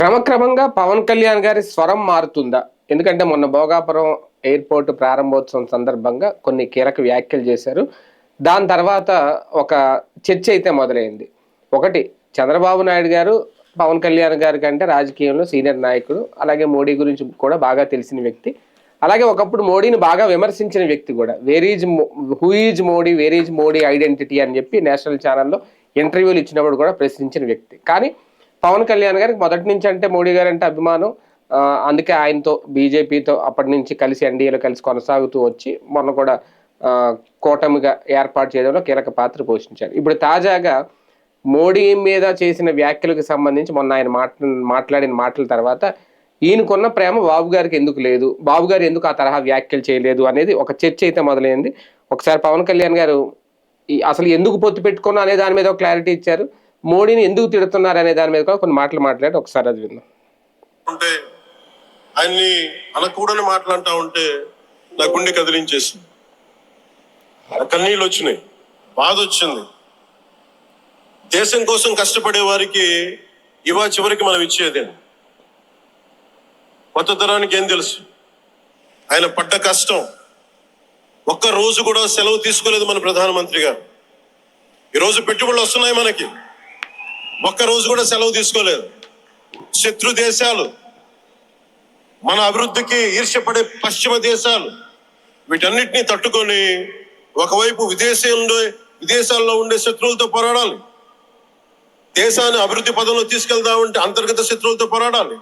క్రమక్రమంగా పవన్ కళ్యాణ్ గారి స్వరం మారుతుందా? ఎందుకంటే మొన్న భోగాపురం ఎయిర్పోర్ట్ ప్రారంభోత్సవం సందర్భంగా కొన్ని కీలక వ్యాఖ్యలు చేశారు. దాని తర్వాత ఒక చర్చ అయితే మొదలైంది. ఒకటి, చంద్రబాబు నాయుడు గారు పవన్ కళ్యాణ్ గారి కంటే రాజకీయంలో సీనియర్ నాయకుడు, అలాగే మోడీ గురించి కూడా బాగా తెలిసిన వ్యక్తి, అలాగే ఒకప్పుడు మోడీని బాగా విమర్శించిన వ్యక్తి కూడా. Who is Modi, where is Modi identity అని చెప్పి నేషనల్ ఛానల్లో ఇంటర్వ్యూలు ఇచ్చినప్పుడు కూడా ప్రశ్నించిన వ్యక్తి. కానీ పవన్ కళ్యాణ్ గారికి మొదటి నుంచి అంటే మోడీ గారు అంటే అభిమానం. అందుకే ఆయనతో బీజేపీతో అప్పటి నుంచి కలిసి ఎన్డీఏలో కలిసి కొనసాగుతూ వచ్చి మొన్న కూడా కూటమిగా ఏర్పాటు చేయడంలో కీలక పాత్ర పోషించారు. ఇప్పుడు తాజాగా మోడీ మీద చేసిన వ్యాఖ్యలకు సంబంధించి మొన్న ఆయన మాట్లాడిన మాటల తర్వాత ఈయనకున్న ప్రేమ బాబు గారికి ఎందుకు లేదు, బాబు గారు ఎందుకు ఆ తరహా వ్యాఖ్యలు చేయలేదు అనేది ఒక చర్చ అయితే మొదలైంది. ఒకసారి పవన్ కళ్యాణ్ గారు అసలు ఎందుకు పొత్తు పెట్టుకున్నా అనే దాని మీద ఒక క్లారిటీ ఇచ్చారు. మోడీని ఎందుకు తిడుతున్నారు అనే దాని మీద కూడా కొన్ని మాటలు మాట్లాడి ఒకసారి అది విన్నాం. అంటే ఆయన్ని అనకూడని మాట్లాడుతూ ఉంటే నా గుండె కదిలించేసింది, కన్నీళ్ళు వచ్చినాయి, బాధ వచ్చింది. దేశం కోసం కష్టపడే వారికి ఇవా చివరికి మనం ఇచ్చేదే. కొత్త తరానికి ఏం తెలుసు? ఆయన పడ్డ కష్టం. ఒక్క రోజు కూడా సెలవు తీసుకోలేదు మన ప్రధానమంత్రి గారు. ఈరోజు పెట్టుబడులు వస్తున్నాయి మనకి, ఒక్క రోజు కూడా సెలవు తీసుకోలేదు. శత్రు దేశాలు, మన అభివృద్ధికి ఈర్ష్యపడే పశ్చిమ దేశాలు, వీటన్నిటినీ తట్టుకొని ఒకవైపు విదేశాల్లో ఉండే శత్రువులతో పోరాడాలి, దేశాన్ని అభివృద్ధి పదంలో తీసుకెళ్దామంటే అంతర్గత శత్రువులతో పోరాడాలి.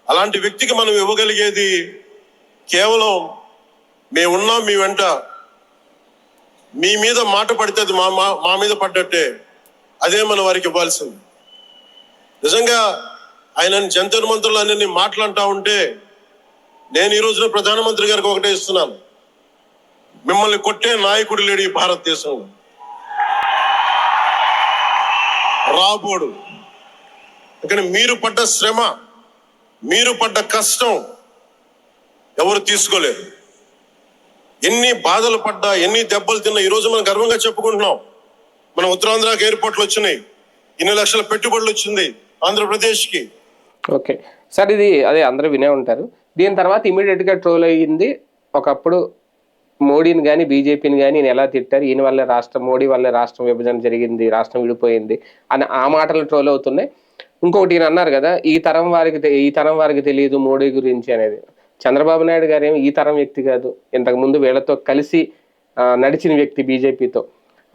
అలాంటి వ్యక్తికి మనం ఇవ్వగలిగేది కేవలం మేమున్నాం మీ వెంట, మీ మీద మాట పడితే అది మా మీద పడ్డట్టే, అదే మనం వారికి ఇవ్వాల్సింది. నిజంగా ఆయన జంతర్ మంత్రులు అన్ని మాట్లాడుతూ ఉంటే నేను ఈ రోజున ప్రధానమంత్రి గారికి ఒకటే ఇస్తున్నాను, మిమ్మల్ని కొట్టే నాయకుడు లేడు ఈ భారతదేశంలో, రాబోడు. కానీ మీరు పడ్డ శ్రమ, మీరు పడ్డ కష్టం ఎవరు తీసుకోలేరు. ఎన్ని బాధలు పడ్డా, ఎన్ని దెబ్బలు తిన్నా ఈరోజు మనం గర్వంగా చెప్పుకుంటున్నాం. మన ఉత్తరాంధ్రకి ఎయిర్పోర్ట్లు వచ్చినాయి, ఇన్ని లక్షల పెట్టుబడులు వచ్చింది ఆంధ్రప్రదేశ్కి. ఓకే సార్, ఇది అదే అందరూ వినే ఉంటారు. దీని తర్వాత ఇమీడియట్గా ట్రోల్ అయ్యింది. ఒకప్పుడు మోడీని కానీ బీజేపీని కానీ ఈయన ఎలా తిట్టారు, ఈయన వల్లే మోడీ వల్లే రాష్ట్రం విభజన జరిగింది, రాష్ట్రం విడిపోయింది అని ఆ మాటలు ట్రోల్ అవుతున్నాయి. ఇంకొకటి ఈయన అన్నారు కదా, ఈ తరం వారికి తెలియదు మోడీ గురించి అనేది. చంద్రబాబు నాయుడు గారు ఏమి ఈ తరం వ్యక్తి కాదు, ఇంతకుముందు వీళ్ళతో కలిసి నడిచిన వ్యక్తి బీజేపీతో.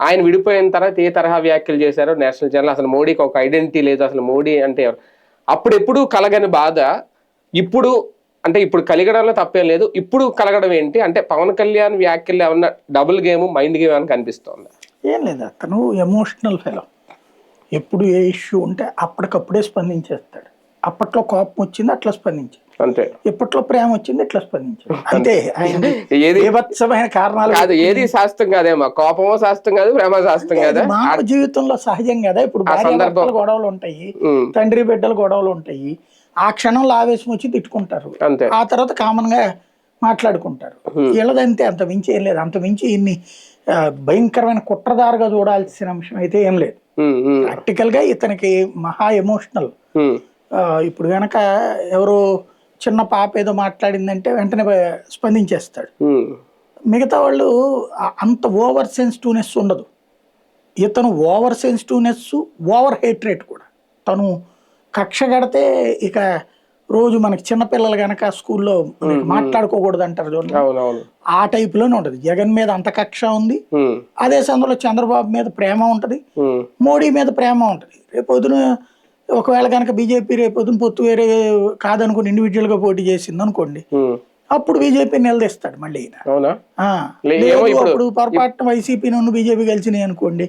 ఆయన విడిపోయిన తర్వాత ఏ తరహా వ్యాఖ్యలు చేశారో నేషనల్ ఛానల్, అసలు మోడీకి ఒక ఐడెంటిటీ లేదు, అసలు మోడీ అంటే అప్పుడు ఎప్పుడు కలగని బాధ ఇప్పుడు, అంటే ఇప్పుడు కలిగడంలో తప్పేం లేదు, ఇప్పుడు కలగడం ఏంటి అంటే పవన్ కళ్యాణ్ వ్యాఖ్యలు ఏమన్నా డబుల్ గేమ్, మైండ్ గేమ్ అని కనిపిస్తోంది? ఏం లేదు, అతను ఎమోషనల్ ఫెలో. ఎప్పుడు ఏ ఇష్యూ ఉంటే అప్పటికప్పుడే స్పందించేస్తాడు. అప్పట్లో కోపం వచ్చింది అట్లా స్పందించాడు, అంతే. ఎప్పట్లో ప్రేమ వచ్చింది ఇట్లా స్పందించాడు, అంతే. ఆయన ఏవత్సమైన కారణాలు కాదు, ఏది శాస్త్రం కాదేమో, కోపమో శాస్త్రం కాదు, ప్రేమ శాస్త్రం కాదు, మానవ జీవితంలో సహజం కదా. ఇప్పుడు భార్యాభర్తల గొడవలు ఉంటాయి, తండ్రి బిడ్డల గొడవలు ఉంటాయి. ఆ క్షణంలో ఆవేశం వచ్చి తిట్టుకుంటారు, ఆ తర్వాత కామన్ గా మాట్లాడుకుంటారు. వీళ్ళదంతే, అంత మించి ఏం లేదు. అంత మించి ఇన్ని భయంకరమైన కుట్రదారుగా చూడాల్సిన అంశం అయితే ఏం లేదు. ప్రాక్టికల్ గా ఇతనికి మహా ఎమోషనల్. ఇప్పుడు కనుక ఎవరో చిన్న పాప ఏదో మాట్లాడిందంటే వెంటనే స్పందించేస్తాడు. మిగతా వాళ్ళు అంత ఓవర్ సెన్సిటివ్నెస్ ఉండదు. ఇతను ఓవర్ సెన్సిటివ్నెస్, ఓవర్ హేట్రేట్ కూడా. తను కక్ష కడితే ఇక రోజు మనకి చిన్నపిల్లలు కనుక స్కూల్లో మాట్లాడుకోకూడదు అంటారు చూడండి, ఆ టైప్ లోనే ఉంటది. జగన్ మీద అంత కక్ష ఉంది, అదే సందర్భంలో చంద్రబాబు మీద ప్రేమ ఉంటది, మోడీ మీద ప్రేమ ఉంటది. రేపొద్దున ఒకవేళ కనుక బీజేపీ రేపొద్దున పొత్తు వేరే కాదనుకుని ఇండివిజువల్ గా పోటీ చేసింది అనుకోండి, అప్పుడు బీజేపీ నిలదీస్తాడు మళ్ళీ. అప్పుడు పొరపాటున వైసీపీ నుండి బీజేపీ కలిసినాయి అనుకోండి,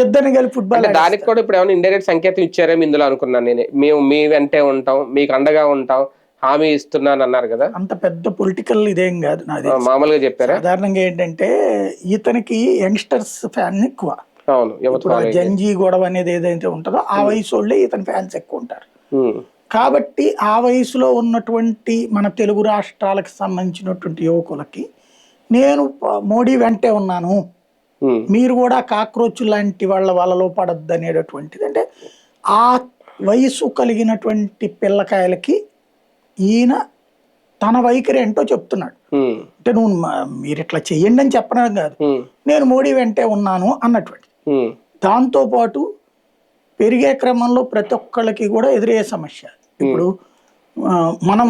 ఇద్దరిని కలిపి ఫుట్బాల్. దానికి కూడా ఇప్పుడు ఏమైనా ఇండైరెక్ట్ సంకేతం ఇచ్చారేమో ఇందులో అనుకున్నాను నేను. మేము మీ వెంటే ఉంటాం, మీకు అండగా ఉంటాం, హామీ ఇస్తున్నాను అన్నారు కదా. అంత పెద్ద పొలిటికల్ ఇదేం కాదు, నాది మామూలుగా చెప్పారా. సాధారణంగా ఏంటంటే ఇతనికి యంగ్స్టర్స్ ఫ్యాన్ ఎక్కువ. ఇప్పుడు జంజీ గొడవ అనేది ఏదైతే ఉంటుందో ఆ వయసు వాళ్ళే ఇతని ఫ్యాన్స్ ఎక్కువ ఉంటారు. కాబట్టి ఆ వయసులో ఉన్నటువంటి మన తెలుగు రాష్ట్రాలకు సంబంధించినటువంటి యువకులకి నేను మోడీ వెంటే ఉన్నాను, మీరు కూడా కాక్రోచ్ లాంటి వాళ్ళలో పడద్దు అనేటటువంటిది. అంటే ఆ వయసు కలిగినటువంటి పిల్లకాయలకి ఈయన తన వైఖరి ఏంటో చెప్తున్నాడు. అంటే మీరు ఇట్లా చెయ్యండి అని చెప్పడం కాదు, నేను మోడీ వెంటే ఉన్నాను అన్నటువంటి. దాంతోపాటు పెరిగే క్రమంలో ప్రతి ఒక్కళ్ళకి కూడా ఎదురయ్యే సమస్య. ఇప్పుడు మనం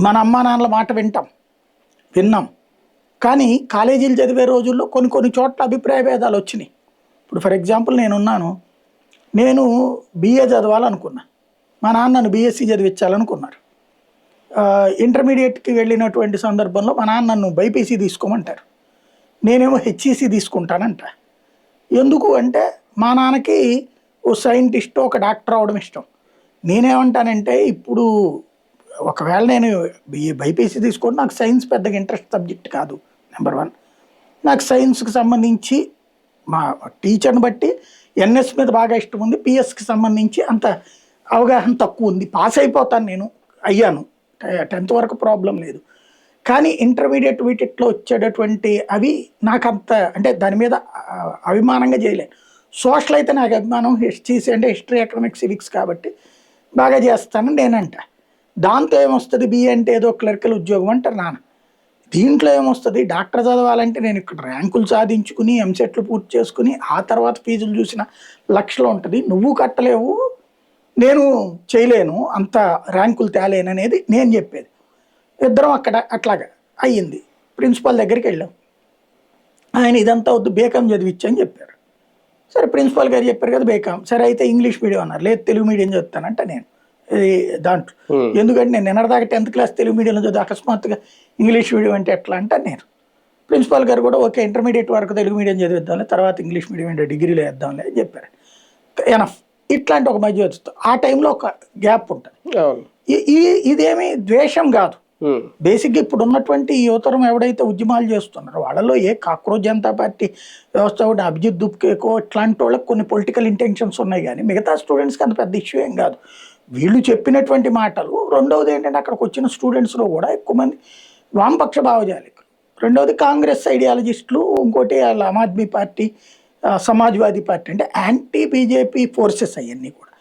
మన అమ్మా నాన్నల మాట విన్నాం, కానీ కాలేజీలు చదివే రోజుల్లో కొన్ని చోట్ల అభిప్రాయ భేదాలు వచ్చినాయి. ఇప్పుడు ఫర్ ఎగ్జాంపుల్ నేను బిఏ చదవాలనుకున్నా, మా నాన్న నన్ను బీఎస్సీ చదివించాలనుకున్నారు. ఇంటర్మీడియట్కి వెళ్ళినటువంటి సందర్భంలో మా నాన్న నన్ను బైపీసీ తీసుకోమంటారు, నేనేమో హెచ్ఈసీ తీసుకుంటానంట. ఎందుకు అంటే మా నాన్నకి ఓ సైంటిస్ట్, ఒక డాక్టర్ అవడం ఇష్టం. నేనేమంటానంటే ఇప్పుడు ఒకవేళ నేను బైపీసీ తీసుకుంటే నాకు సైన్స్ పెద్దగా ఇంట్రెస్ట్ సబ్జెక్ట్ కాదు. నెంబర్ 1, నాకు సైన్స్కి సంబంధించి మా టీచర్ని బట్టి ఎన్ఎస్ మీద బాగా ఇష్టం ఉంది, పిఎస్కి సంబంధించి అంత అవగాహన తక్కువ ఉంది. పాస్ అయిపోతాను, నేను అయ్యాను, 10th వరకు ప్రాబ్లం లేదు. కానీ ఇంటర్మీడియట్ వీటిట్లో వచ్చేటటువంటి అవి నాకు అంత అంటే దాని మీద అభిమానంగా చేయలేను. సోషల్ అయితే నాకు అభిమానం, హిస్టరీ ఎకనామిక్స్ సివిక్స్ కాబట్టి బాగా చేస్తానని నేనంట. దాంతో ఏమొస్తుంది, బిఏ అంటే ఏదో క్లర్కల్ ఉద్యోగం అంటారు నాన్న. దీంట్లో ఏమొస్తుంది, డాక్టర్ చదవాలంటే నేను ఇక్కడ ర్యాంకులు సాధించుకుని ఎంసెట్లు పూర్తి చేసుకుని ఆ తర్వాత ఫీజులు చూసిన లక్షలు ఉంటుంది, నువ్వు కట్టలేవు, నేను చేయలేను, అంత ర్యాంకులు తేలేను అనేది నేను చెప్పేది. ఇద్దరం అక్కడ అట్లాగా అయ్యింది. ప్రిన్సిపాల్ దగ్గరికి వెళ్ళాం, ఆయన ఇదంతా వద్దు బీకామ్ చదివించని చెప్పారు. సరే ప్రిన్సిపాల్ గారు చెప్పారు కదా బీకామ్, సరే అయితే ఇంగ్లీష్ మీడియం అన్నారు. లేదు తెలుగు మీడియం చదువుతానంట నేను దాంట్లో. ఎందుకంటే నేను నిన్నటిదాకా 10th క్లాస్ తెలుగు మీడియంలో చదివి అకస్మాత్తుగా ఇంగ్లీష్ మీడియం అంటే ఎట్లా అంటే నేను. ప్రిన్సిపాల్ గారు కూడా ఓకే ఇంటర్మీడియట్ వరకు తెలుగు మీడియం చదివిద్దాంలే, తర్వాత ఇంగ్లీష్ మీడియం అంటే డిగ్రీలో వేద్దాంలే అని చెప్పారు. ఎనఫ్. ఇట్లాంటి ఒక మధ్య వచ్చుతాం. ఆ టైంలో ఒక గ్యాప్ ఉంటుంది. ఇదేమి ద్వేషం కాదు. బేసిక్గా ఇప్పుడు ఉన్నటువంటి యువతరం ఎవడైతే ఉద్యమాలు చేస్తున్నారో వాళ్ళలో ఏ కాక్రోచ్ జనతా పార్టీ వ్యవస్థ ఒకటి అభిజిత్ దుప్కేకో ఇట్లాంటి వాళ్ళకి కొన్ని పొలిటికల్ ఇంటెన్షన్స్ ఉన్నాయి, కానీ మిగతా స్టూడెంట్స్కి అంత పెద్ద ఇష్యూ ఏం కాదు. వీళ్ళు చెప్పినటువంటి మాటలు. రెండవది ఏంటంటే అక్కడికి వచ్చిన స్టూడెంట్స్లో కూడా ఎక్కువ మంది వామపక్ష భావజాలికులు, రెండవది కాంగ్రెస్ ఐడియాలజిస్టులు, ఇంకోటి ఆమ్ ఆద్మీ పార్టీ, సమాజ్వాదీ పార్టీ, అంటే యాంటీ బీజేపీ ఫోర్సెస్ అవన్నీ కూడా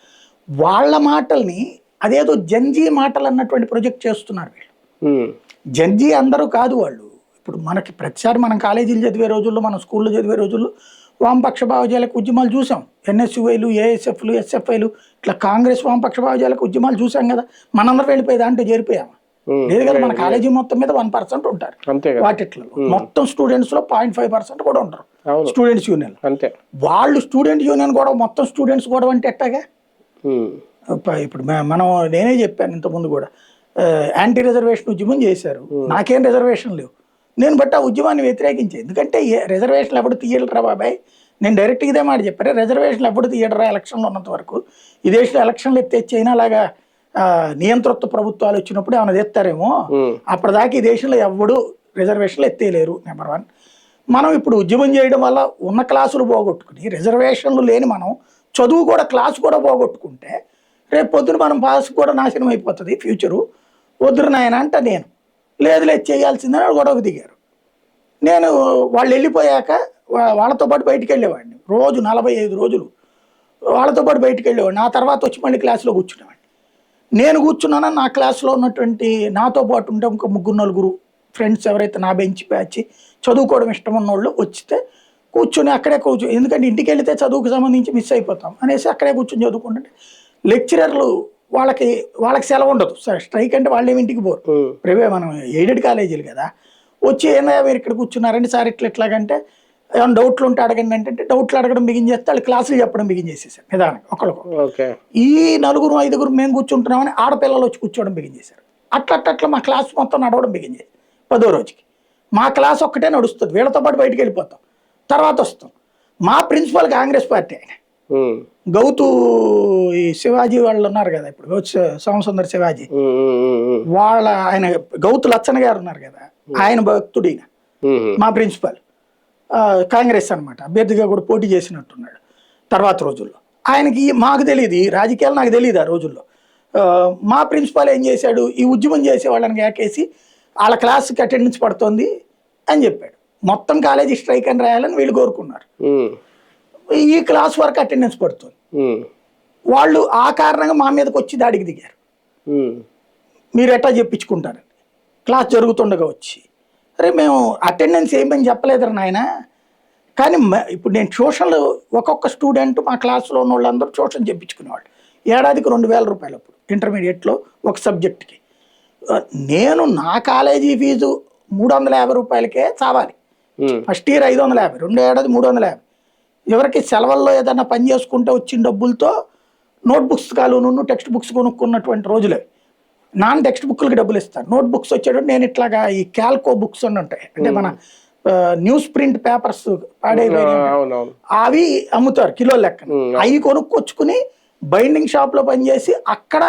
వాళ్ళ మాటల్ని అదేదో జంజీ మాటలు అన్నటువంటి ప్రొజెక్ట్ చేస్తున్నారు వీళ్ళు. జంజీ అందరూ కాదు వాళ్ళు. ఇప్పుడు మనకి ప్రతిసారి మనం కాలేజీలు చదివే రోజుల్లో, మనం స్కూల్లో చదివే రోజుల్లో వామపక్ష భావజాలకు ఉద్యమాలు చూసాం. ఎన్ఎస్యుఐలు, ఏఎస్ఎఫ్లు, ఎస్ఎఫ్ఐలు, ఇట్లా కాంగ్రెస్ వామపక్ష భావజాలకు ఉద్యమాలు చూసాం కదా. మనందరం వెళ్ళిపోయి దాంట్లో చేరిపోయాము లేదు కదా. మన కాలేజీ మొత్తం మీద 1% ఉంటారు వాటిట్లో, మొత్తం స్టూడెంట్స్ లో 0.5% కూడా ఉంటారు స్టూడెంట్స్ యూనియన్. వాళ్ళు స్టూడెంట్ యూనియన్ కూడా మొత్తం స్టూడెంట్స్ కూడా అంటే ఎట్టాగా. ఇప్పుడు నేనే చెప్పాను ఇంతకుముందు కూడా, యాంటీ రిజర్వేషన్ ఉద్యమం చేశారు, నాకేం రిజర్వేషన్ లేవు, నేను బట్టి ఆ ఉద్యమాన్ని వ్యతిరేకించాను. ఎందుకంటే రిజర్వేషన్లు ఎప్పుడు తీయడరా బాబాయ్, నేను డైరెక్ట్గా ఇదే మాట చెప్పారు, రిజర్వేషన్లు ఎప్పుడు తీయడరా ఎలక్షన్లో ఉన్నంత వరకు. ఈ దేశంలో ఎలక్షన్లు ఎత్తే చైనా లాగా నియంతృత్వ ప్రభుత్వాలు వచ్చినప్పుడు ఏమైనా తెస్తారేమో, అప్పటిదాకా ఈ దేశంలో ఎవడు రిజర్వేషన్లు ఎత్తేయలేరు. నెంబర్ 1. మనం ఇప్పుడు ఉద్యమం చేయడం వల్ల ఉన్న క్లాసులు పోగొట్టుకుని రిజర్వేషన్లు లేని మనం చదువు కూడా క్లాసు కూడా పోగొట్టుకుంటే రేపు పొద్దున మనం పాస్ కూడా నాశనం అయిపోతుంది ఫ్యూచరు. వద్దురు నాయన అంట నేను, లేదు చేయాల్సిందని గొడవకు దిగారు. నేను వాళ్ళు వెళ్ళిపోయాక వాళ్ళతో పాటు బయటికి వెళ్ళేవాడిని, రోజు 45 రోజులు వాళ్ళతో పాటు బయటికి వెళ్ళేవాడిని. ఆ తర్వాత వచ్చి మళ్ళీ క్లాసులో కూర్చునేవాడిని. నేను కూర్చున్నానని నా క్లాస్లో ఉన్నటువంటి నాతో పాటు ఉంటే ఇంకో 3-4 ఫ్రెండ్స్ ఎవరైతే నా బెంచ్ బ్యాచ్ చదువుకోవడం ఇష్టం ఉన్న వాళ్ళు వచ్చితే కూర్చొని అక్కడే ఎందుకంటే ఇంటికి వెళితే చదువుకు సంబంధించి మిస్ అయిపోతాం అనేసి అక్కడే కూర్చొని చదువుకుంటుంటే లెక్చరర్లు వాళ్ళకి సెలవు ఉండదు. స్ట్రైక్ అంటే వాళ్ళు ఏమి ఇంటికి పోరు, మనం ఎయిడెడ్ కాలేజీలు కదా. వచ్చి ఏమయ్యా మీరు ఇక్కడ కూర్చున్నారండి సార్ ఇట్లాగంటే ఏమైనా డౌట్లు ఉంటే అడగండి అంటే డౌట్లు అడగడం బిగిన్ చేస్తే వాళ్ళు క్లాసులు చెప్పడం బిగిన్ చేసేసారు నిదానంగా ఒకళ్ళకు. ఈ 4-5 మేము కూర్చుంటున్నామని ఆడపిల్లలు వచ్చి కూర్చోవడం బిగిన్ చేశారు. అట్లా మా క్లాస్ మొత్తం నడవడం బిగిన్ చేసి 10వ రోజుకి మా క్లాస్ ఒక్కటే నడుస్తుంది, వీళ్ళతో పాటు బయటికి వెళ్ళిపోతాం. తర్వాత వస్తాం. మా ప్రిన్సిపల్ కాంగ్రెస్ పార్టీ ఆయన గౌతు, ఈ శివాజీ వాళ్ళు ఉన్నారు కదా ఇప్పుడు సోమసుందర్ శివాజీ ఆయన గౌతు లచ్చన్న గారు ఉన్నారు కదా, ఆయన భక్తుడైన మా ప్రిన్సిపల్ కాంగ్రెస్ అనమాట, అభ్యర్థిగా కూడా పోటీ చేసినట్టున్నాడు తర్వాత రోజుల్లో. ఆయనకి మాకు తెలియదు, రాజకీయాలు నాకు తెలియదు ఆ రోజుల్లో. మా ప్రిన్సిపాల్ ఏం చేశాడు, ఈ ఉద్యమం చేసే వాళ్ళని ఏకేసి వాళ్ళ క్లాస్కి అటెండెన్స్ పడుతుంది అని చెప్పాడు. మొత్తం కాలేజీ స్ట్రైక్ అని రాయాలని వీళ్ళు కోరుకున్నారు. ఈ క్లాస్ వరకు అటెండెన్స్ పడుతుంది. వాళ్ళు ఆ కారణంగా మా మీదకి వచ్చి దాడికి దిగారు. మీరు ఎట్లా చెప్పించుకుంటారని క్లాస్ జరుగుతుండగా వచ్చి, అరే మేము అటెండెన్స్ ఏమని చెప్పలేదురా నాయన. కానీ ఇప్పుడు నేను ట్యూషన్లు ఒక్కొక్క స్టూడెంట్ మా క్లాసులో ఉన్న వాళ్ళందరూ ట్యూషన్ చెప్పించుకునేవాళ్ళు. ఏడాదికి 2,000 రూపాయలు అప్పుడు ఇంటర్మీడియట్లో ఒక సబ్జెక్ట్కి. నేను నా కాలేజీ ఫీజు 350 రూపాయలకే చావాలి. ఫస్ట్ ఇయర్ 550, 2వ ఏడాది 350. ఎవరికి సెలవుల్లో ఏదైనా పని చేసుకుంటే వచ్చిన డబ్బులతో నోట్బుక్స్ కాలును టెక్స్ట్ బుక్స్ కొనుక్కున్నటువంటి రోజులే. నాన్ టెక్స్ట్ బుక్లకి డబ్బులు ఇస్తాను. నోట్బుక్స్ వచ్చేటప్పుడు నేను ఇట్లాగా ఈ క్యాల్కో బుక్స్ అని ఉంటాయి, అంటే మన న్యూస్ ప్రింట్ పేపర్స్ అవి అమ్ముతారు కిలో లెక్కన. అవి కొనుక్కొచ్చుకుని బైండింగ్ షాప్లో పనిచేసి అక్కడ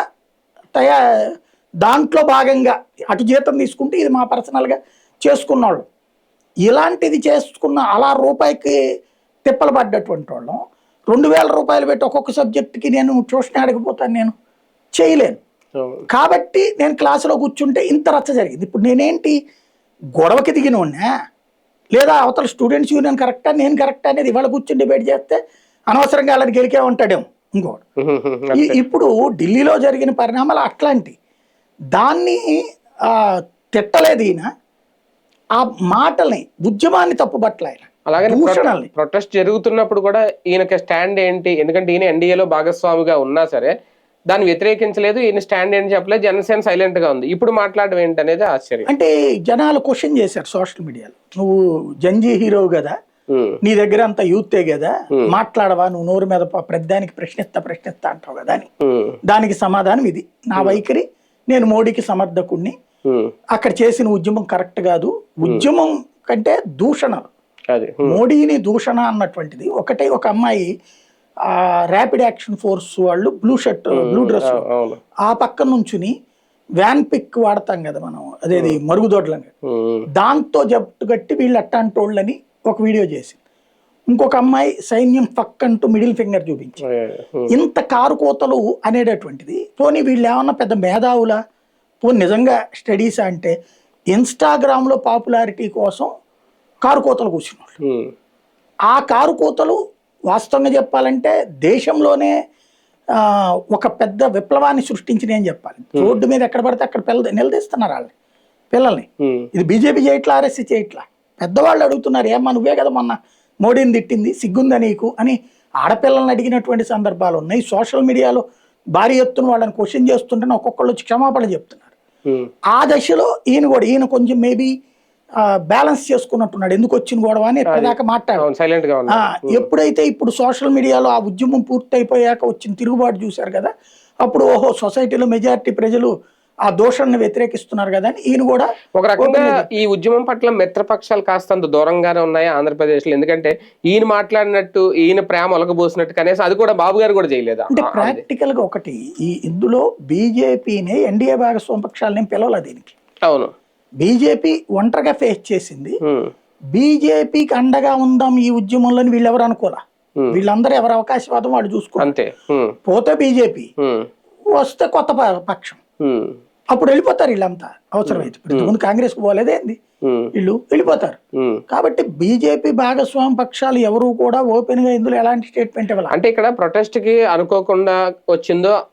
దాంట్లో భాగంగా అటు జీతం తీసుకుంటే ఇది మా పర్సనల్గా చేసుకున్నవాళ్ళు. ఇలాంటిది చేసుకున్న అలా రూపాయికి తిప్పలు పడ్డటువంటి వాళ్ళం 2,000 రూపాయలు పెట్టి ఒక్కొక్క సబ్జెక్ట్కి నేను ట్యూషన్ ఆడకపోతాను, నేను చేయలేను. కాబట్టి నేను క్లాసులో కూర్చుంటే ఇంత రచ్చ జరిగింది. ఇప్పుడు నేనేంటి గొడవకి దిగినోడ్నా లేదా అవతల స్టూడెంట్స్ యూనియన్ కరెక్టా నేను కరెక్టా అనేది ఇవాళ కూర్చొని డిబేట్ చేస్తే అనవసరంగా వాళ్ళని గెలికే ఉంటాడేమో ఇంకోటి. ఇప్పుడు ఢిల్లీలో జరిగిన పరిణామాలు అట్లాంటి దాన్ని తిట్టలేదు ఈయన, ఆ మాటల్ని ఉద్యమాన్ని తప్పుబట్టల ఆయన. అలాగే ప్రొటెస్ట్ జరుగుతున్నప్పుడు కూడా ఈయనకి స్టాండ్ ఏంటి? ఎందుకంటే ఈయన ఎన్డీఏలో భాగస్వామిగా ఉన్నా సరే దాన్ని వ్యతిరేకించలేదు, ఈయన స్టాండ్ ఏంటి చెప్పలేదు, జనసేన సైలెంట్ గా ఉంది. ఇప్పుడు మాట్లాడడం ఏంటి అనేది ఆశ్చర్యం. అంటే జనాలు క్వశ్చన్ చేశారు సోషల్ మీడియాలో, నువ్వు జంజీ హీరో కదా, నీ దగ్గర అంత యూతే కదా, మాట్లాడవా నువ్వు, నోరు మీద ప్రతిదానికి ప్రశ్నిస్తా అంటావు కదా అని. దానికి సమాధానం ఇది నా వైఖరి, నేను మోడీకి సమర్థకుణ్ణి, అక్కడ చేసిన ఉద్యమం కరెక్ట్ కాదు, ఉద్యమం కంటే దూషణలు, మోడీని దూషణ అన్నటువంటిది. ఒక అమ్మాయి ర్యాపిడ్ యాక్షన్ ఫోర్స్ వాళ్ళు బ్లూ డ్రెస్ ఆ పక్క నుంచుని వ్యాన్ పిక్ వాడతాం కదా మనం, అదేది మరుగుదొడ్లని, దాంతో జట్టు కట్టి వీళ్ళు అట్టాంటోళ్ళని ఒక వీడియో చేసింది. ఇంకొక అమ్మాయి సైన్యం ఫక్ అంటూ మిడిల్ ఫింగర్ చూపించి, ఇంత కారు కోతలు అనేటటువంటిది. పోనీ వీళ్ళు ఏమన్నా పెద్ద మేధావులా, పోనీ నిజంగా స్టడీస్ అంటే ఇన్స్టాగ్రామ్లో పాపులారిటీ కోసం కారు కోతలు కూర్చున్నారు. ఆ కారు కోతలు వాస్తవంగా చెప్పాలంటే దేశంలోనే ఒక పెద్ద విప్లవాన్ని సృష్టించిన ఏం చెప్పాలి. రోడ్డు మీద ఎక్కడ పడితే అక్కడ నిలదీస్తున్నారు వాళ్ళని, పిల్లల్ని. ఇది బీజేపీ చేయట్లా, ఆర్ఎస్సీ చేయట్లా. పెద్దవాళ్ళు అడుగుతున్నారు, ఏమ్మా నువ్వే కదా మొన్న మోడీని తిట్టింది, సిగ్గుందా నీకు అని ఆడపిల్లల్ని అడిగినటువంటి సందర్భాలు ఉన్నాయి. సోషల్ మీడియాలో భారీ ఎత్తున వాళ్ళని క్వశ్చన్ చేస్తుంటే ఒక్కొక్కళ్ళు వచ్చి క్షమాపణ చెప్తున్నారు. ఆ దశలో ఈయన కొంచెం మేబీ బ్యాలెన్స్ చేసుకున్నట్టున్నాడు, ఎందుకు వచ్చిన గొడవ అని ఎప్పటిదాకా మాట్లాడారు. ఎప్పుడైతే ఇప్పుడు సోషల్ మీడియాలో ఆ ఉద్యమం పూర్తి అయిపోయాక వచ్చిన తిరుగుబాటు చూశారు కదా, అప్పుడు ఓహో సొసైటీలో మెజారిటీ ప్రజలు ఆ దోషాన్ని వ్యతిరేకిస్తున్నారు కదా అని ఈయన కూడా ఒక రకంగా ఈ ఉద్యమం పట్ల మిత్రపక్షాలు కాస్తంత దూరంగానే ఉన్నాయి ఆంధ్రప్రదేశ్ లో. ఎందుకంటే ఈయన మాట్లాడినట్టు, ఈయన ప్రేమ ఒలగబోసినట్టు కనీసం అది కూడా బాబు గారు కూడా చేయలేదు. అంటే ప్రాక్టికల్ గా ఒకటి, ఇందులో బీజేపీని ఎన్డీఏ భాగస్వామ్య పక్షాలని పిలవలేదు దీనికి. అవును, బీజేపీ ఒంటరిగా ఫేస్ చేసింది. బీజేపీకి అండగా ఉందాం ఈ ఉద్యమంలో వీళ్ళెవరు అనుకోరా, వీళ్ళందరూ ఎవరు అవకాశవాదం వాళ్ళు చూసుకోండి. పోతే బీజేపీ వస్తే కొత్త పక్షం, అప్పుడు వెళ్ళిపోతారు వీళ్ళంతా అవసరమైతే. ముందు కాంగ్రెస్ పోలేదేంది, వీళ్ళు వెళ్ళిపోతారు. కాబట్టి బీజేపీ భాగస్వామ్య పక్షాలు ఎవరు కూడా ఓపెన్ గా ఇందులో ఎలాంటి స్టేట్మెంట్ ఇవ్వాలి. అంటే ఇక్కడ ప్రొటెస్ట్ కి అనుకోకుండా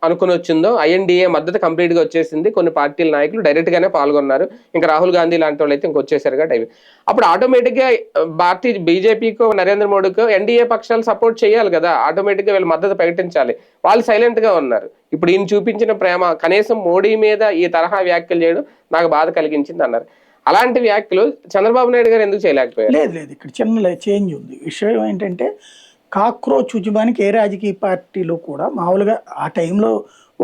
అనుకుని వచ్చిందో ఐఎన్డీఏ మద్దతు కంప్లీట్ గా వచ్చేసింది. కొన్ని పార్టీల నాయకులు డైరెక్ట్ గానే పాల్గొన్నారు. ఇంకా రాహుల్ గాంధీ లాంటి వాళ్ళు అయితే ఇంకొచ్చేసారు కాబట్టి అప్పుడు ఆటోమేటిక్ గా బీజేపీకో నరేంద్ర మోడీకో ఎన్డీఏ పక్షాలు సపోర్ట్ చేయాలి కదా, ఆటోమేటిక్ గా వీళ్ళు మద్దతు ప్రకటించాలి. వాళ్ళు సైలెంట్ గా ఉన్నారు. ఇప్పుడు ఈయన చూపించిన ప్రేమ, కనీసం మోడీ మీద ఈ తరహా వ్యాఖ్యలు చేయడం నాకు బాధ కలిగించింది అన్నారు. అలాంటి వ్యాఖ్యలు చంద్రబాబు నాయుడు గారు ఎందుకు చేయలేకపోయారు? లేదు, ఇక్కడ చిన్న చేంజ్ ఉంది. విషయం ఏంటంటే కాక్రోచ్ ఉద్యమానికి ఏ రాజకీయ పార్టీలో కూడా మామూలుగా ఆ టైంలో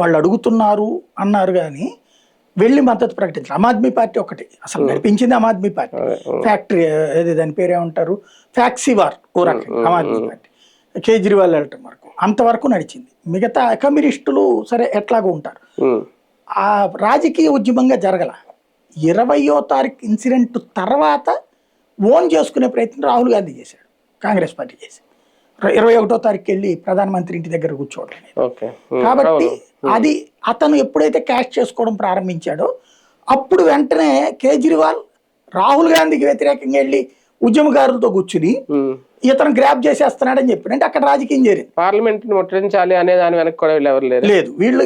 వాళ్ళు అడుగుతున్నారు అన్నారు కానీ వెళ్ళి మద్దతు ప్రకటించారు. ఆమ్ ఆద్మీ పార్టీ ఒకటి అసలు నడిపించింది, ఆమ్ ఆద్మీ పార్టీ. ఫ్యాక్టరీ ఏది దాని పేరేమంటారు, ఫ్యాక్సీ వార్ ఓ రకంగా ఆమ్ ఆద్మీ పార్టీ, కేజ్రీవాల్ వెళ్ళటం వరకు అంతవరకు నడిచింది. మిగతా కమ్యూనిస్టులు సరే ఎట్లాగో ఉంటారు. ఆ రాజకీయ ఉద్యమంగా జరగల. 20వ తారీఖు ఇన్సిడెంట్ తర్వాత ఓన్ చేసుకునే ప్రయత్నం రాహుల్ గాంధీ చేశాడు, కాంగ్రెస్ పార్టీ చేసి 21వ తారీఖు వెళ్ళి ప్రధానమంత్రి ఇంటి దగ్గర కూర్చోవడం. కాబట్టి అది అతను ఎప్పుడైతే క్యాష్ చేసుకోవడం ప్రారంభించాడో అప్పుడు వెంటనే కేజ్రీవాల్ రాహుల్ గాంధీకి వ్యతిరేకంగా వెళ్ళి ఉద్యమకారులతో కూర్చుని ఇతను గ్రాప్ చేసేస్తున్నాడని చెప్పాడు. అంటే అక్కడ రాజకీయం జరిగింది. పార్లమెంట్ ముట్టడించాలి అనే దాని వెనక్కి కూడా ఎవరు లేదు, వీళ్ళు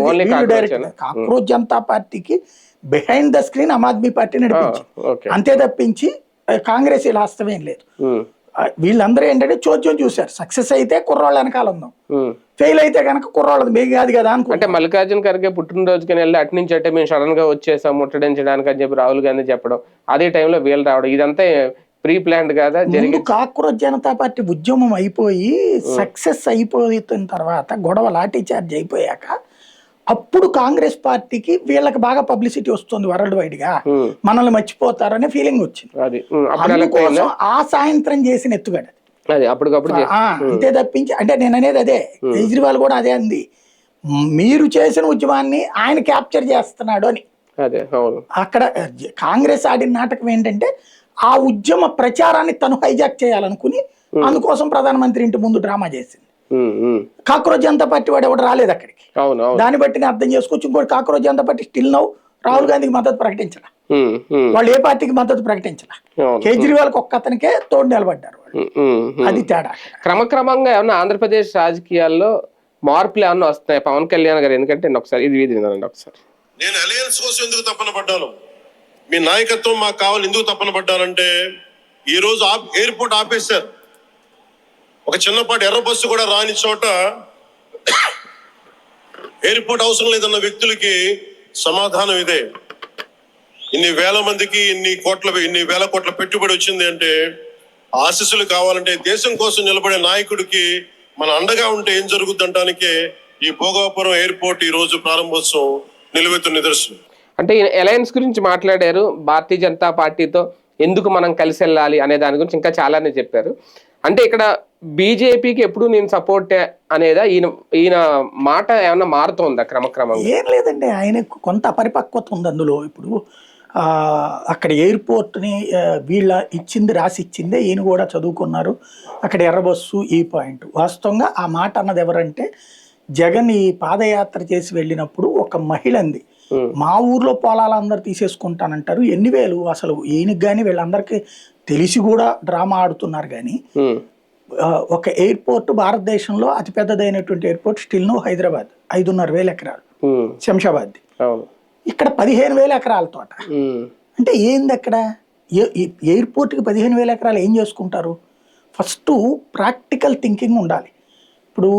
డైరెక్ట్ కాక్రోచ్ జనతా పార్టీకి behind the screen Aam Aadmi Party నడిపించింది, అంతే తప్పించి కాంగ్రెస్ ఇలా హస్తమేం లేదు. వీళ్ళందరూ ఏంటంటే చోద్యం చూశారు. సక్సెస్ అయితే కుర్రాళ్ళ వెనకాల ఉందాం, ఫెయిల్ అయితే కనుక కుర్రాళ్ళది బేగి కాదు కదా అనుకో. అంటే మల్లికార్జున ఖర్గే పుట్టినరోజుకి వెళ్ళి అటు నుంచి అంటే మేము సడన్ గా వచ్చేసాం ముట్టడించడానికి అని చెప్పి రాహుల్ గాంధీ చెప్పడం, అదే టైంలో వీళ్ళు రావడం, ఇదంతా ప్రీ ప్లాన్డ్ కాదా జరిగింది? కాక్రోచ్ జనతా పార్టీ ఉద్యమం అయిపోయి సక్సెస్ అయిపోయిన తర్వాత గొడవ లాఠీ చార్జ్ అయిపోయాక అప్పుడు కాంగ్రెస్ పార్టీకి వీళ్ళకి బాగా పబ్లిసిటీ వస్తుంది వరల్డ్ వైడ్ గా, మనల్ని మర్చిపోతారనే ఫీలింగ్ వచ్చింది. అందుకోసం ఆ సాయంత్రం చేసిన ఎత్తుగడ అంతే తప్పించి, అంటే నేను అనేది అదే, కేజ్రీవాల్ కూడా అదే అంది, మీరు చేసిన ఉద్యమాన్ని ఆయన క్యాప్చర్ చేస్తున్నాడు అని. అక్కడ కాంగ్రెస్ ఆడిన నాటకం ఏంటంటే ఆ ఉద్యమ ప్రచారాన్ని తను హైజాక్ చేయాలనుకుని అందుకోసం ప్రధానమంత్రి ఇంటి ముందు డ్రామా చేసింది. కాక్రోచ్ జనతా పార్టీ వాడు ఎవడు రాలేదు అక్కడికి, దాన్ని బట్టి నేను అర్థం చేసుకోవచ్చు. ఇంకోటి cockroach Janata party still now Rahul గాంధీకి మద్దతు ప్రకటించరా, వాళ్ళు ఏ పార్టీకి మద్దతు ప్రకటించరా, కేజ్రీవాల్ ఒక్క అతనికే తోడు నిలబడ్డారు వాళ్ళు. అది తేడా. క్రమక్రమంగా ఏమన్నా ఆంధ్రప్రదేశ్ రాజకీయాల్లో మార్పులు ఏమన్నా వస్తాయి పవన్ కళ్యాణ్ గారు? ఎందుకంటే ఒకసారి ఒకసారి నేను అలయన్స్ కోసం ఎందుకు తప్పన పడ్డాను, మీ నాయకత్వం మాకు కావాలి ఎందుకు తప్పన పడ్డానంటే, ఈ రోజు ఎయిర్పోర్ట్ ఆపేశారు. ఒక చిన్నపాటి ఎర్ర బస్సు కూడా రాని చోట ఎయిర్పోర్ట్ అవసరం లేదన్న వ్యక్తులకి సమాధానం ఇదే. ఇన్ని వేల మందికి ఇన్ని వేల కోట్ల పెట్టుబడి వచ్చింది అంటే ఆశీస్సులు కావాలంటే దేశం కోసం నిలబడే నాయకుడికి మన అండగా ఉంటే ఏం జరుగుతుందనడానికే ఈ భోగాపురం ఎయిర్పోర్ట్ ఈ రోజు ప్రారంభోత్సవం నిలువెత్తు నిదర్శనం. అంటే అలయన్స్ గురించి మాట్లాడారు, భారతీయ జనతా పార్టీతో ఎందుకు మనం కలిసి వెళ్ళాలి అనే దాని గురించి ఇంకా చాలానే చెప్పారు. అంటే ఇక్కడ బీజేపీకి ఎప్పుడు నేను సపోర్ట్ అనేదా, ఈయన మాట ఏమన్నా మారుతోందా క్రమక్రమంగా? ఏం లేదండి, ఆయనకు కొంత పరిపక్వత ఉంది అందులో. ఇప్పుడు అక్కడ ఎయిర్పోర్ట్ని వీళ్ళ రాసి ఇచ్చిందే, ఈయన కూడా చదువుకున్నారు. అక్కడ ఎర్రబస్సు ఈ పాయింట్ వాస్తవంగా ఆ మాట అన్నది ఎవరంటే, జగన్ ఈ పాదయాత్ర చేసి వెళ్ళినప్పుడు ఒక మహిళ అంది, మా ఊర్లో పొలాలందరూ తీసేసుకుంటానంటారు, ఎన్ని వేలు అసలు ఈయనకి కానీ వీళ్ళందరికీ తెలిసి కూడా డ్రామా ఆడుతున్నారు. కానీ ఒక ఎయిర్పోర్ట్ భారతదేశంలో అతిపెద్దదైనటువంటి ఎయిర్పోర్ట్ స్టిల్ నో హైదరాబాద్ 5,500 ఎకరాలు, శంషాబాద్ ఇక్కడ 15,000 ఎకరాల తోట. అంటే ఏంది అక్కడ ఎయిర్పోర్ట్కి 15,000 ఎకరాలు ఏం చేసుకుంటారు? ఫస్ట్ ప్రాక్టికల్ థింకింగ్ ఉండాలి. ఇప్పుడు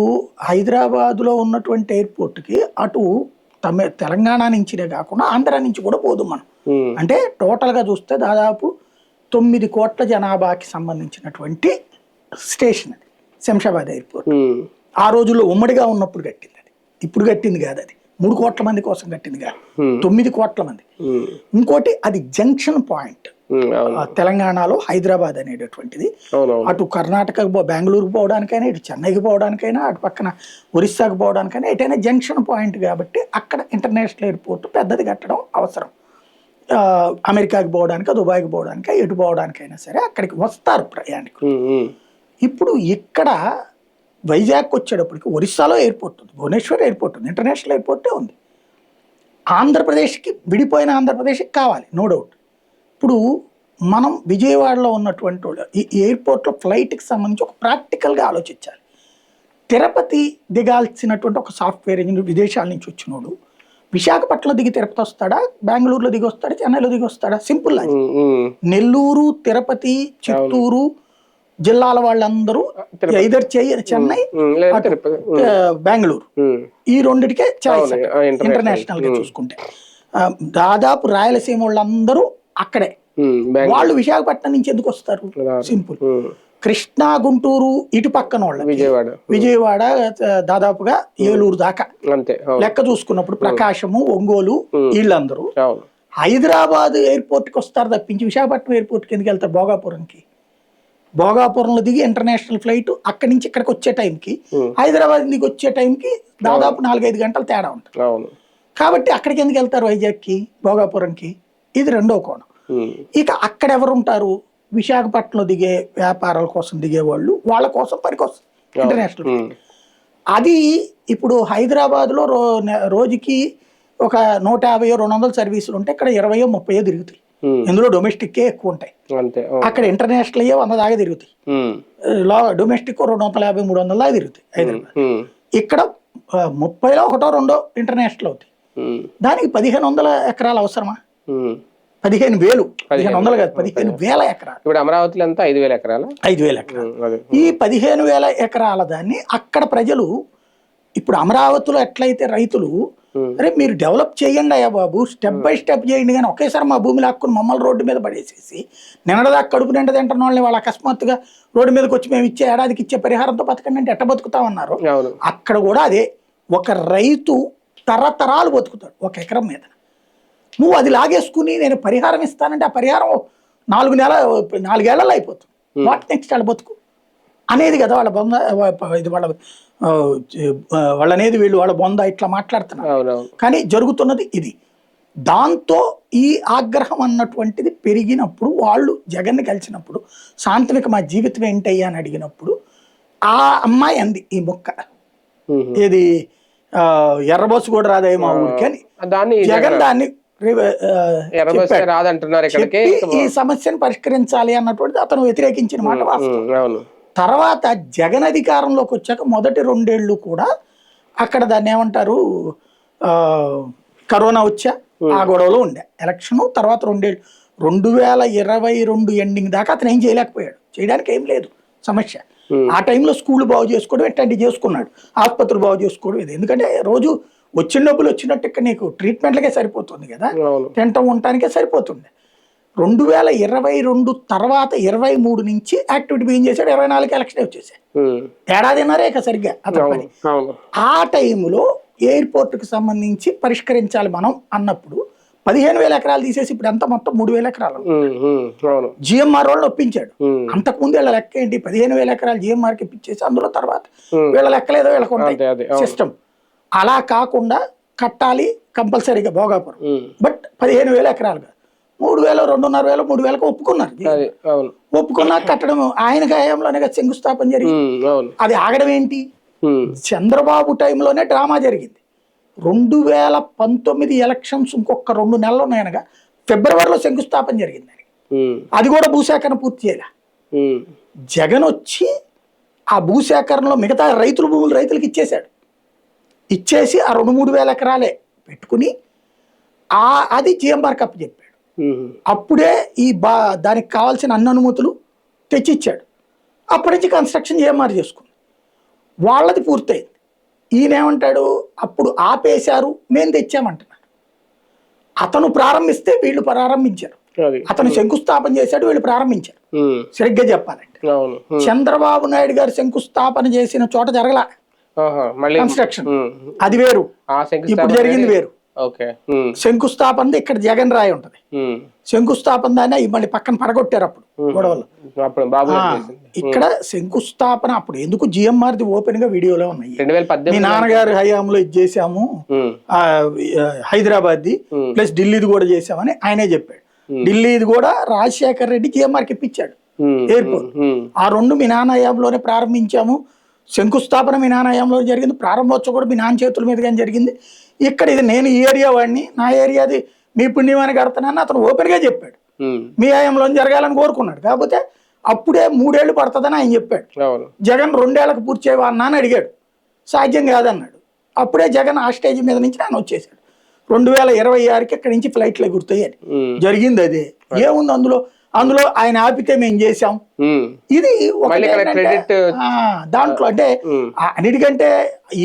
హైదరాబాద్లో ఉన్నటువంటి ఎయిర్పోర్ట్కి అటు తెలంగాణ నుంచినే కాకుండా ఆంధ్ర నుంచి కూడా పోదు మనం. అంటే టోటల్గా చూస్తే దాదాపు 9 కోట్ల జనాభాకి సంబంధించినటువంటి స్టేషన్ అది శంషాబాద్ ఎయిర్పోర్ట్. ఆ రోజుల్లో ఉమ్మడిగా ఉన్నప్పుడు కట్టింది అది, ఇప్పుడు కట్టింది కాదు. అది 3 కోట్ల మంది కోసం కట్టింది కాదు, 9 కోట్ల మంది. ఇంకోటి అది జంక్షన్ పాయింట్ తెలంగాణలో హైదరాబాద్ అనేటటువంటిది. అటు కర్ణాటక బెంగళూరుకు పోవడానికైనా, ఇటు చెన్నైకి పోవడానికైనా, అటు పక్కన ఒరిస్సాకు పోవడానికైనా ఎటైనా జంక్షన్ పాయింట్ కాబట్టి అక్కడ ఇంటర్నేషనల్ ఎయిర్పోర్ట్ పెద్దది కట్టడం అవసరం. అమెరికాకి పోవడానికి, దుబాయ్కి పోవడానికి, ఎటు పోవడానికైనా సరే అక్కడికి వస్తారు ప్రయాణికులు. ఇప్పుడు ఇక్కడ వైజాగ్ వచ్చేటప్పటికి ఒరిస్సాలో ఎయిర్పోర్ట్ ఉంది, భువనేశ్వర్ ఎయిర్పోర్ట్ ఉంది, ఇంటర్నేషనల్ ఎయిర్పోర్టే ఉంది. ఆంధ్రప్రదేశ్కి విడిపోయిన ఆంధ్రప్రదేశ్కి కావాలి, నో డౌట్. ఇప్పుడు మనం విజయవాడలో ఉన్నటువంటి వాళ్ళు ఈ ఎయిర్పోర్ట్లో ఫ్లైట్కి సంబంధించి ఒక ప్రాక్టికల్గా ఆలోచించాలి. తిరుపతి దిగాల్సినటువంటి ఒక సాఫ్ట్వేర్ ఇంజనీర్ విదేశాల నుంచి వచ్చినోడు విశాఖపట్నంలో దిగి తిరుపతి వస్తాడా, బెంగళూరులో దిగి వస్తాడా, చెన్నైలో దిగి వస్తాడా? సింపుల్. నెల్లూరు, తిరుపతి, చిత్తూరు జిల్లాల వాళ్ళందరూ ఐదర్ చెన్నై, బెంగళూరు, ఈ రెండిటికే చాయిస్ ఇంటర్నేషనల్ గా చూసుకుంటే. దాదాపు రాయలసీమ వాళ్ళందరూ అక్కడే, వాళ్ళు విశాఖపట్నం నుంచి ఎందుకు వస్తారు? సింపుల్. కృష్ణా, గుంటూరు ఇటు పక్కన వాళ్ళ విజయవాడ దాదాపుగా ఏలూరు దాకా లెక్క చూసుకున్నప్పుడు ప్రకాశము, ఒంగోలు వీళ్ళందరూ హైదరాబాద్ ఎయిర్పోర్ట్ కి వస్తారు తప్పించి విశాఖపట్నం ఎయిర్పోర్ట్ కి ఎందుకు వెళ్తారు? భోగాపురంలో దిగి ఇంటర్నేషనల్ ఫ్లైట్ అక్కడి నుంచి ఇక్కడికి వచ్చే టైంకి, హైదరాబాద్ దిగి వచ్చే టైంకి దాదాపు 4-5 గంటలు తేడా ఉంటుంది. కాబట్టి అక్కడికి ఎందుకు వెళ్తారు? వైజాగ్కి, భోగాపురంకి. ఇది రెండో కోణం. ఇక అక్కడ ఎవరు ఉంటారు? విశాఖపట్నంలో దిగే వ్యాపారాల కోసం దిగేవాళ్ళు, వాళ్ళ కోసం పనికొస్తారు ఇంటర్నేషనల్. అది ఇప్పుడు హైదరాబాద్లో రోజుకి ఒక 150-200 సర్వీసులు ఉంటే ఇక్కడ 20-30 తిరుగుతాయి. ఇందులో డొమెస్టిక్ ఎక్కువ ఉంటాయి, అంతే. అక్కడ ఇంటర్నేషనల్ 100 దాకా తిరుగుతాయి, డొమెస్టిక్ 250 300 దాకా తిరుగుతాయి హైదరాబాద్. ఇక్కడ 30లో 1 2 ఇంటర్నేషనల్ అవుతాయి. దానికి 1500 ఎకరాలు అవసరమా? 15,000, 1500 కాదు, 15,000 ఎకరాలు. ఇప్పుడు అమరావతిలో అంతా 5,000 ఎకరాలు, 5,000 ఎకరాలు. ఈ 15,000 ఎకరాల దాన్ని అక్కడ ప్రజలు, ఇప్పుడు అమరావతిలో ఎట్లయితే రైతులు అరే మీరు డెవలప్ చేయండి అయ్యా బాబు, స్టెప్ బై స్టెప్ చేయండి, కానీ ఒకేసారి మా భూమి లాక్కుని మమ్మల్ని రోడ్డు మీద పడేసేసి నిన్నదాకా కడుపు నిండా తింటున్న వాళ్ళని వాళ్ళు అకస్మాత్తుగా రోడ్డు మీదకి వచ్చి మేము ఇచ్చే ఏడాదికి ఇచ్చే పరిహారంతో బతకండి అంటే ఎట్ట బతుకుతామన్నారు. అక్కడ కూడా అదే, ఒక రైతు తరతరాలు బతుకుతాడు 1 ఎకరం మీద. నువ్వు అది లాగేసుకుని నేను పరిహారం ఇస్తానంటే ఆ పరిహారం 4 ఏళ్లలో అయిపోతుంది. వాట్ నెక్స్ట్ వాళ్ళ బతుకు అనేది కదా వాళ్ళ బొంద, ఇది వాళ్ళనేది వీళ్ళు వాళ్ళ బొంద ఇట్లా మాట్లాడుతున్నారు. కానీ జరుగుతున్నది ఇది. దాంతో ఈ ఆగ్రహం అన్నటువంటిది పెరిగినప్పుడు వాళ్ళు జగన్ని కలిసినప్పుడు సాంత్విక మా జీవితం ఏంటయ్యా అని అడిగినప్పుడు ఆ అమ్మాయి అంది ఈ మొక్క, ఏది ఎర్రబోసు కూడా రాదయ్య మా ఊరికి అని. జగన్ దాన్ని ఈ సమస్యను పరిష్కరించాలి అన్నటువంటి అతను వ్యతిరేకించిన మాట వాస్తవం. తర్వాత జగన్ అధికారంలోకి వచ్చాక మొదటి 2 ఏళ్ళు కూడా అక్కడ దాన్ని ఏమంటారు, కరోనా వచ్చా ఆ గొడవలో ఉండే ఎలక్షన్. తర్వాత 2 ఏళ్ళు 2022 ఎండింగ్ దాకా అతను ఏం చేయలేకపోయాడు, చేయడానికి ఏం లేదు సమస్య. ఆ టైంలో స్కూల్ బాగు చేసుకోవడం ఎట్లాంటివి చేసుకున్నాడు, ఆసుపత్రులు బాగు చేసుకోవడం ఇది. ఎందుకంటే రోజు వచ్చిన డబ్బులు వచ్చినట్టు ఇక్కడ నీకు ట్రీట్మెంట్లకే సరిపోతుంది కదా, తింటం ఉండటానికే సరిపోతుంది. 2022 తర్వాత 23 నుంచి యాక్టివిటీ బిగిన్ చేశాడు, 24 ఎలక్షన్ వచ్చేసాయి, ఏడాదిన్నరే ఇక సరిగ్గా అతని పని. ఆ టైంలో ఎయిర్పోర్ట్కి సంబంధించి పరిష్కరించాలి మనం అన్నప్పుడు 15,000 ఎకరాలు తీసేసి ఇప్పుడు ఎంత మొత్తం 3,000 ఎకరాలు జిఎంఆర్ వాళ్ళని ఒప్పించాడు. అంతకుముందు వీళ్ళ లెక్క ఏంటి, 15,000 ఎకరాలు జిఎంఆర్కి ఇప్పించేసి అందులో తర్వాత వీళ్ళ లెక్కలేదో వీళ్ళకు ఉంటాయి సిస్టమ్. అలా కాకుండా కట్టాలి కంపల్సరీగా భోగాపురం, బట్ 15,000 ఎకరాలుగా 3,000 2,500 3,000 ఒప్పుకున్నారు. ఒప్పుకున్నాక కట్టడం ఆయన హయాంలోనే శంకుస్థాపన జరిగింది. అది ఆగడం ఏంటి, చంద్రబాబు టైంలోనే డ్రామా జరిగింది. 2019 ఎలక్షన్స్ ఇంకొక 2 నెలలు ఉన్నాయనగా ఫిబ్రవరిలో శంకుస్థాపన జరిగింది. అది కూడా భూసేకరణ పూర్తి చేయలే. జగన్ వచ్చి ఆ భూసేకరణలో మిగతా రైతుల భూములు రైతులకు ఇచ్చేశాడు. ఇచ్చేసి ఆ 2-3 ఎకరాలే పెట్టుకుని అది జిఎంఆర్ కప్పు చెప్పాడు. అప్పుడే ఈ దానికి కావాల్సిన అన్ని అనుమతులు తెచ్చిచ్చాడు. అప్పటి నుంచి కన్స్ట్రక్షన్ జిఎంఆర్ చేసుకుంది, వాళ్ళది పూర్తయింది. ఈయనేమంటాడు, అప్పుడు ఆపేశారు మేము తెచ్చామంటున్నాడు. అతను ప్రారంభిస్తే వీళ్ళు ప్రారంభించారు, అతను శంకుస్థాపన చేశాడు వీళ్ళు ప్రారంభించారు. సరిగ్గా చెప్పాలంటే చంద్రబాబు నాయుడు గారు శంకుస్థాపన చేసిన చోట జరగల కన్స్ట్రక్షన్, అది వేరు, ఇప్పుడు జరిగింది వేరు. శంకుస్థాపన ఇక్కడ జగన్ రాయి ఉంటది, శంకుస్థాపన దాన్ని మళ్ళీ పక్కన పడగొట్టారు అప్పుడు గొడవలు. ఇక్కడ శంకుస్థాపన అప్పుడు ఎందుకు జిఎంఆర్ది ఓపెన్ గా వీడియోలో ఉన్నాయి. మీ నాన్నగారి హయాంలో ఇది చేసాము హైదరాబాద్ ది ప్లస్ ఢిల్లీది కూడా చేసామని ఆయనే చెప్పాడు. ఢిల్లీది కూడా రాజశేఖర్ రెడ్డి జిఎంఆర్కి ఇప్పించాడు ఎయిర్పోర్ట్. ఆ 2 మీ నాన్న హయాంలోనే ప్రారంభించాము, శంకుస్థాపన మీ నాన్న హయాంలో జరిగింది, ప్రారంభోత్సవం కూడా మీ నాన్న చేతుల మీదుగానే జరిగింది. ఇక్కడ ఇది నేను ఈ ఏరియా వాడిని, నా ఏరియాది మీ పుణ్యమాని కడతానని అతను ఓపెన్ గా చెప్పాడు. మీ హయాంలో జరగాలని కోరుకున్నాడు, కాకపోతే అప్పుడే 3 ఏళ్ళు పడుతుందని ఆయన చెప్పాడు. జగన్ 2 ఏళ్లకు పూర్తి చేయవన్నా అని అడిగాడు, సాధ్యం కాదన్నాడు. అప్పుడే జగన్ ఆ స్టేజ్ మీద నుంచి ఆయన వచ్చేసాడు. 2026కి ఇక్కడి నుంచి ఫ్లైట్లు ఎగురుతాయి అని జరిగింది. అదే ఏముంది అందులో ఆయన ఆపితే మేము చేసాం. ఇది దాంట్లో అంటే అన్నిటికంటే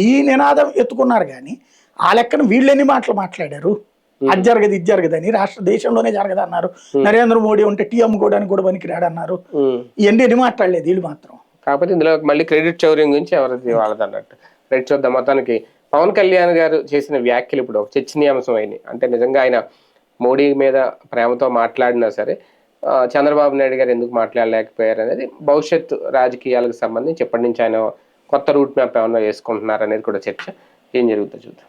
ఈ నినాదం ఎత్తుకున్నారు కానీ ఆ లెక్కన వీళ్ళెన్ని మాటలు మాట్లాడారు, అది జరగదు ఇది జరగదని, రాష్ట్ర దేశంలోనే జరగదు అన్నారు. నరేంద్ర మోడీ ఉంటే టీ అమ్ముకోవడానికి కూడా పనికి రాడన్నారు. ఇవన్నీ మాట్లాడలేదు వీళ్ళు మాత్రం. కాకపోతే ఇందులో మళ్ళీ క్రెడిట్ చౌర్యం గురించి ఎవరిది వాళ్ళది అన్నట్టు రైట్ చూద్దాం. మొత్తానికి పవన్ కళ్యాణ్ గారు చేసిన వ్యాఖ్యలు ఇప్పుడు ఒక చర్చనీయాంశం అయినాయి. అంటే నిజంగా ఆయన మోడీ మీద ప్రేమతో మాట్లాడినా సరే చంద్రబాబు నాయుడు గారు ఎందుకు మాట్లాడలేకపోయారు అనేది భవిష్యత్తు రాజకీయాలకు సంబంధించి ఎప్పటి నుంచి ఆయన కొత్త రూట్ మ్యాప్ ఏమన్నా వేసుకుంటున్నారు అనేది కూడా చర్చ. ఏం జరుగుతుందో చూద్దాం.